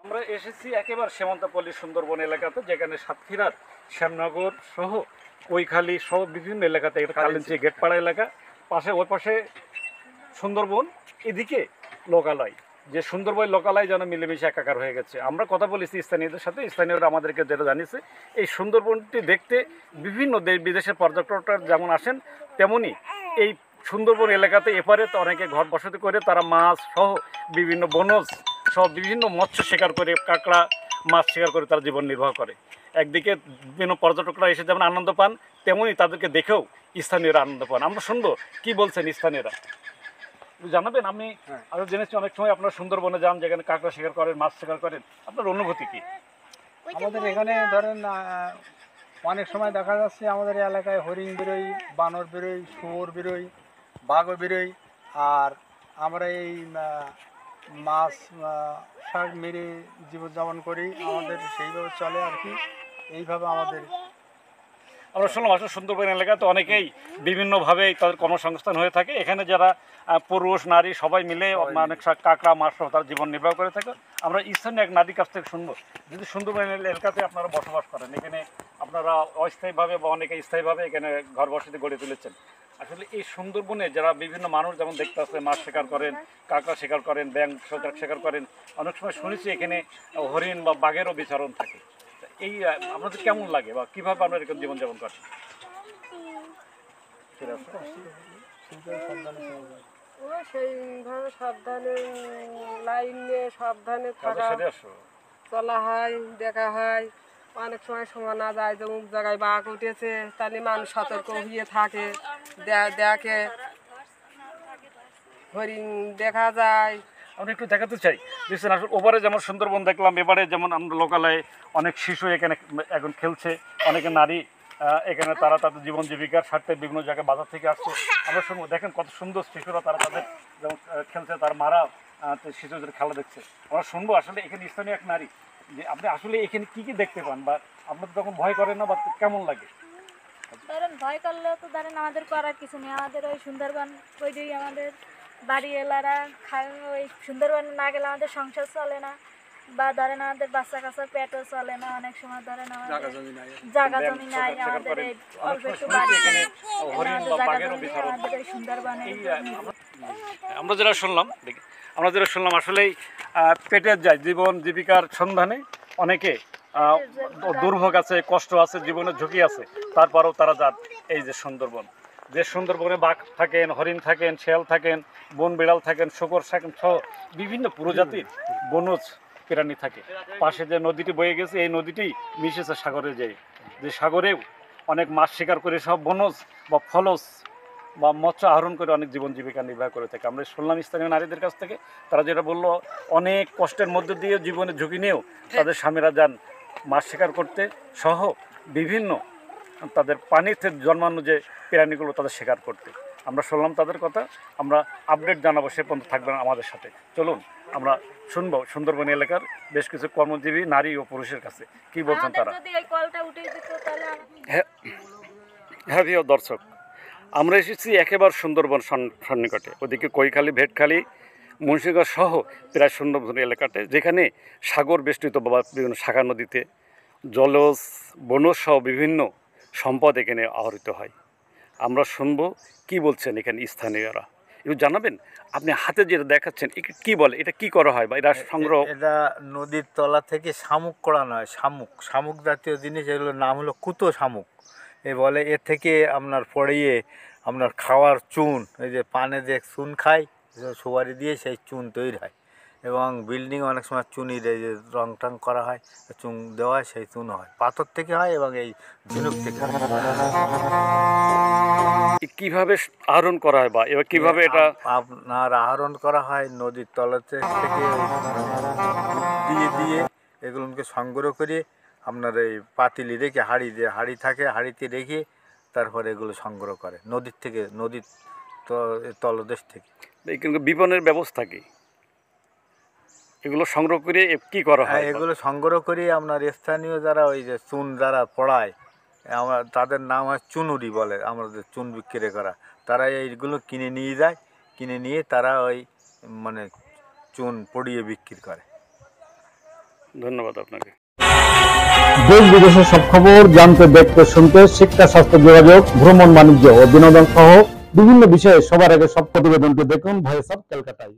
আমরা এসেছি একেবারে সীমান্তপল্লী সুন্দরবন এলাকাতে, যেখানে সাতক্ষীরার শ্যামনগর সহ কৈখালী সহ বিভিন্ন এলাকাতে, এটা কালিঞ্চি গেটপাড়া এলাকা, পাশে ওই পাশে সুন্দরবন, এদিকে লোকালয়। যে সুন্দরবন লোকালয় যেন মিলেমিশে একাকার হয়ে গেছে। আমরা কথা বলেছি স্থানীয়দের সাথে, স্থানীয়রা আমাদেরকে যেটা জানিয়েছে, এই সুন্দরবনটি দেখতে বিভিন্ন দেশ বিদেশের পর্যটকরা যেমন আসেন, তেমনি এই সুন্দরবন এলাকাতে এপারে তো অনেকে ঘর বসতি করে তারা মাছ সহ বিভিন্ন বনজ সহ বিভিন্ন মৎস্য শিকার করে, কাঁকড়া মাছ শিকার করে তারা জীবন নির্বাহ করে। একদিকে বিভিন্ন পর্যটকরা এসে যেমন আনন্দ পান, তেমনি তাদেরকে দেখেও স্থানীয়রা আনন্দ পান। আমরা শুনবো কি বলছেন স্থানীয়রা, জানাবেন। আমি আরও জেনেছি অনেক সময় আপনারা সুন্দরবনে যান, যেখানে কাঁকড়া শিকার করেন, মাছ শিকার করেন, আপনার অনুভূতি কী? আমাদের এখানে ধরেন অনেক সময় দেখা যাচ্ছে আমাদের এলাকায় হরিণ বেরোয়, বানর বেরোয়, শুয়োর বেরোয়, বাঘও বেরোয়। আর আমরা এই মাছ শাক মেরে জীবনযাপন করি, আমাদের সেইভাবে চলে আর কি। এইভাবে আমাদের আমরা শুনলাম আসলে সুন্দরবন এলাকাতে অনেকেই বিভিন্নভাবে তাদের কর্মসংস্থান হয়ে থাকে। এখানে যারা পুরুষ নারী সবাই মিলে অনেক কাঁকড়া মাছ সহ তারা জীবন নির্বাহ করে থাকে। আমরা স্থানীয় এক নারীর কাছ থেকে শুনবো, যদি সুন্দরবন এলাকাতে আপনারা বসবাস করেন, এখানে আপনারা অস্থায়ীভাবে বা অনেকে স্থায়ীভাবে এখানে ঘর বসতি গড়ে তুলেছেন, আসলে এই সুন্দরবনে যারা বিভিন্ন মানুষ যেমন দেখতে আসছে, মাছ শিকার করেন, কাঁকড়া শিকার করেন, ব্যাঙ শিকার করেন, অনেক সময় শুনেছি এখানে হরিণ বা বাঘেরও বিচরণ থাকে। এই আপনাদের কেমন লাগে বা কীভাবে আপনারা এরকম জীবনযাপন করেন? সেইভাবে সাবধানে লাইন নিয়ে সাবধানে চলা হয়, দেখা হয়। অনেক সময় শোনা যায় যে অমুক জায়গায় বাঘ উঠেছে, তাহলে মানুষ সতর্ক হয়ে থাকে, দেখে। হরিণ দেখা যায়। আমরা একটু দেখাতে চাই, দেখছেন আসলে ওপারে যেমন সুন্দরবন দেখলাম, এবারে যেমন আমরা লোকালয়ে অনেক শিশু এখানে এখন খেলছে, অনেকে নারী এখানে তারা তাদের জীবন জীবিকার স্বার্থে বিভিন্ন জায়গায় বাজার থেকে আসছে। আমরা শুনবো, দেখেন কত সুন্দর শিশুরা তারা তাদের যেমন খেলছে, তার মারা শিশুদের খেলা দেখছে। আমরা শুনবো আসলে এখানে স্থানীয় এক নারী, যে আপনি আসলে এখানে কী কী দেখতে পান বা আপনাদের তখন ভয় করেন না বা কেমন লাগে? ধরেন ভয় করলেও তো ধরেন আমাদের করার কিছু নেই। আমাদের ওই সুন্দরবন ওইটাই আমাদের বাড়ি এলারা ওই সুন্দরবনে না গেলে আমাদের সংসার চলে না, বা ধরেন আমাদের বাচ্চা কাচ্চার পেটও চলে না। অনেক সময় ধরেন আমাদের জায়গা জমি নাই, আমাদের এই অল্প একটু বাড়ি, আমাদের এই সুন্দরবনে আমরা যেটা শুনলাম আসলেই পেটের যায় জীবন জীবিকার সন্ধানে অনেকে দুর্ভোগ আছে, কষ্ট আছে, জীবনের ঝুঁকি আছে, তারপরেও তারা যান এই যে সুন্দরবন। যে সুন্দরবনে বাঘ থাকেন, হরিণ থাকেন, শেয়াল থাকেন, বন বিড়াল থাকেন, শূকর থাকেন সহ বিভিন্ন প্রজাতির বনজ প্রাণী থাকে। পাশে যে নদীটি বয়ে গেছে, এই নদীটি মিশেছে সাগরে যায়, যে সাগরেও অনেক মাছ শিকার করে সব বনজ বা ফলজ বা মৎস্য আহরণ করে অনেক জীবন জীবিকা নির্বাহ করে থাকে। আমরা শুনলাম স্থানীয় নারীদের কাছ থেকে, তারা যেটা বললো, অনেক কষ্টের মধ্যে দিয়ে জীবনের ঝুঁকি নিয়েও তাদের স্বামীরা যান মাছ শিকার করতে সহ বিভিন্ন তাদের পানিতে জন্মানো যে প্রাণীগুলো তাদের শিকার করতে। আমরা শুনলাম তাদের কথা, আমরা আপডেট জানাবো, সে পর্যন্ত থাকবেন আমাদের সাথে। চলুন আমরা শুনবো সুন্দরবন এলাকার বেশ কিছু কর্মজীবী নারী ও পুরুষের কাছে কি বলছেন তারা। হ্যাঁ প্রিয় দর্শক, আমরা এসেছি একেবারে সুন্দরবন সন্নিকটে, ওদিকে কৈখালী, ভেটখালী, মুন্সিগঞ্জ সহ প্রায় সুন্দরবন এলাকাতে, যেখানে সাগর বেষ্টিত বা বিভিন্ন শাখা নদীতে জলজ বনজ সহ বিভিন্ন সম্পদ এখানে আহরিত হয়। আমরা শুনবো কি বলছেন এখানে স্থানীয়রা, একটু জানাবেন। আপনি হাতে যেটা দেখাচ্ছেন কি বলে, এটা কি করা হয় বা এটা সংগ্রহ? এটা নদীর তলা থেকে শামুক করানো হয়, শামুক জাতীয় জিনিস, এগুলোর নাম হলো কুতো শামুক। এ বলে এর থেকে আপনার পড়িয়ে আপনার খাওয়ার চুন, এই যে পানে যে চুন খায়, সুপারি দিয়ে সেই চুন তৈরি হয়। এবং বিল্ডিং অনেক সময় চুনির এই যে রং টং করা হয়, চুন দেওয়া হয়, সেই চুন হয়, পাথর থেকে হয় এবং এই ঝিনুক থেকে হয়। কিভাবে আহরণ করা হয় বা এবার কিভাবে এটা আপনার আহরণ করা হয়? নদীর তলাতে থেকে দিয়ে দিয়ে এগুলোকে সংগ্রহ করে আপনার এই পাতিলি রেখে, হাঁড়ি থাকে, হাঁড়িতে রেখে তারপরে এগুলো সংগ্রহ করে নদীর থেকে, নদীর তলদেশ থেকে। কিন্তু বিপণের ব্যবস্থা কি? এগুলো সংগ্রহ করে কি করা হয়? এগুলো সংগ্রহ করে আপনার স্থানীয় যারা ওই যে চুন যারা পড়ায়, আমার তাদের নাম হয় চুনুরি বলে, আমাদের চুন বিক্রি করা, তারা এইগুলো কিনে নিয়ে যায়, কিনে নিয়ে তারা ওই মানে চুন পড়িয়ে বিক্রি করে। ধন্যবাদ আপনাকে। দেশ বিদেশের সব খবর জানতে, দেখতে, শুনতে, শিক্ষা, স্বাস্থ্য, যোগাযোগ, ভ্রমণ, বাণিজ্য ও বিনোদন সহ বিভিন্ন বিষয়ে সবার আগে সব প্রতিবেদনটি দেখুন ভয়েস অফ ক্যালকাটায়।